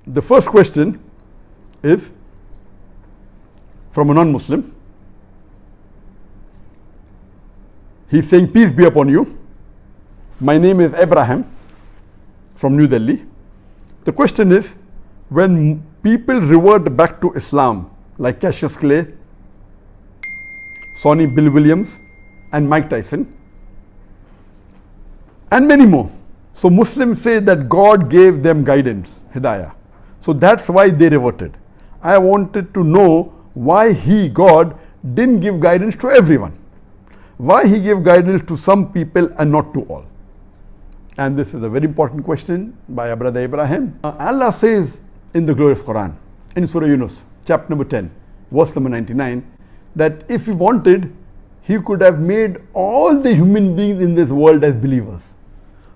the first question is from a non-Muslim. He's saying, peace be upon you. My name is Abraham from New Delhi. The question is, when people revert back to Islam, like Cassius Clay, Sonny Bill Williams, and Mike Tyson, and many more. So Muslims say that God gave them guidance, hidayah. So that's why they reverted. I wanted to know why He, God, didn't give guidance to everyone. Why He gave guidance to some people and not to all. And this is a very important question by our brother Abraham. Allah says in the glorious Quran, in Surah Yunus, chapter number 10, verse number 99, that if He wanted, He could have made all the human beings in this world as believers.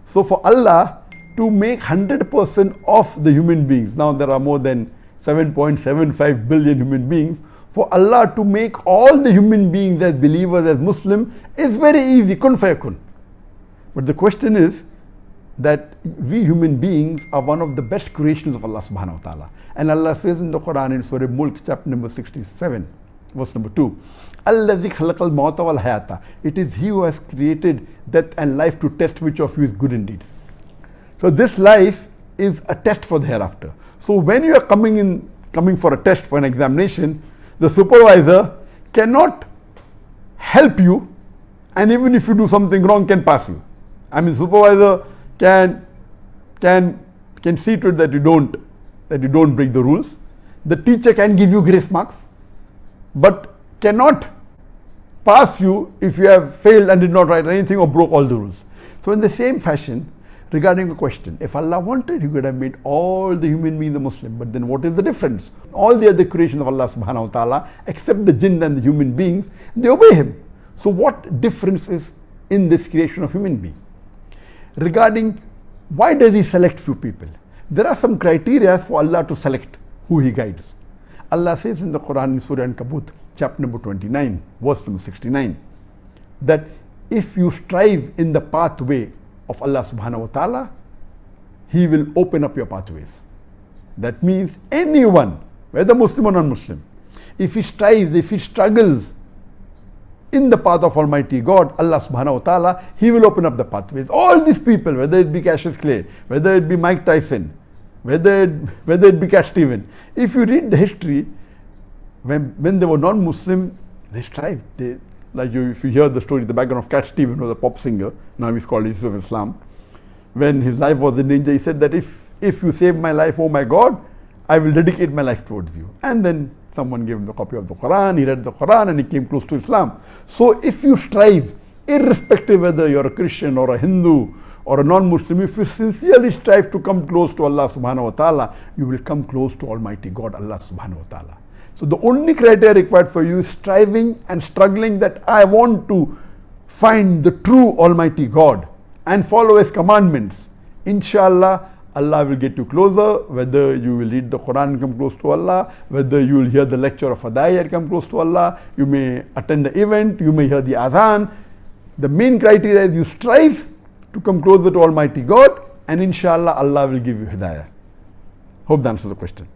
So for Allah to make 100% of the human beings, now there are more than 7.75 billion human beings, for Allah to make all the human beings as believers, as Muslim, is very easy, kun fayakun. But the question is that we human beings are one of the best creations of Allah subhanahu wa ta'ala. And Allah says in the Quran in Surah Mulk, chapter number 67, verse number 2, الَّذِي خَلَقَ الْمَوْتَ وَالْحَيَاةَ. It is He who has created death and life to test which of you is good indeed. So this life is a test for the hereafter. So when you are coming for a test, for an examination, the supervisor cannot help you, and even if you do something wrong, can pass you. I mean, supervisor can see to it that you don't break the rules. The teacher can give you grace marks, but cannot pass you if you have failed and did not write anything or broke all the rules. So in the same fashion, regarding a question, if Allah wanted, He could have made all the human beings a Muslim, but then what is the difference? All the other creations of Allah subhanahu wa ta'ala, except the jinn and the human beings, they obey Him. So what difference is in this creation of human being? Regarding why does He select few people? There are some criteria for Allah to select who He guides. Allah says in the Quran in Surah Al-Kabut, chapter number 29, verse number 69, that if you strive in the pathway of Allah subhanahu wa ta'ala, He will open up your pathways. That means anyone, whether Muslim or non-Muslim, if he strives, if he struggles in the path of Almighty God, Allah subhanahu wa ta'ala, He will open up the pathways. All these people, whether it be Cassius Clay, whether it be Mike Tyson, whether it be Cat Stevens, if you read the history, when they were non-Muslim, they strived. If you hear the story, the background of Cat Stevens, who was a pop singer, now he's called Jesus of Islam. When his life was in danger, he said that if you save my life, oh my God, I will dedicate my life towards you. And then someone gave him the copy of the Quran, he read the Quran and he came close to Islam. So if you strive, irrespective whether you're a Christian or a Hindu or a non-Muslim, if you sincerely strive to come close to Allah subhanahu wa ta'ala, you will come close to Almighty God, Allah subhanahu wa ta'ala. So the only criteria required for you is striving and struggling, that I want to find the true Almighty God and follow His commandments. Inshallah, Allah will get you closer, whether you will read the Quran and come close to Allah, whether you will hear the lecture of Hidayah and come close to Allah, you may attend the event, you may hear the adhan. The main criteria is you strive to come closer to Almighty God, and inshallah Allah will give you Hidayah. Hope that answers the question.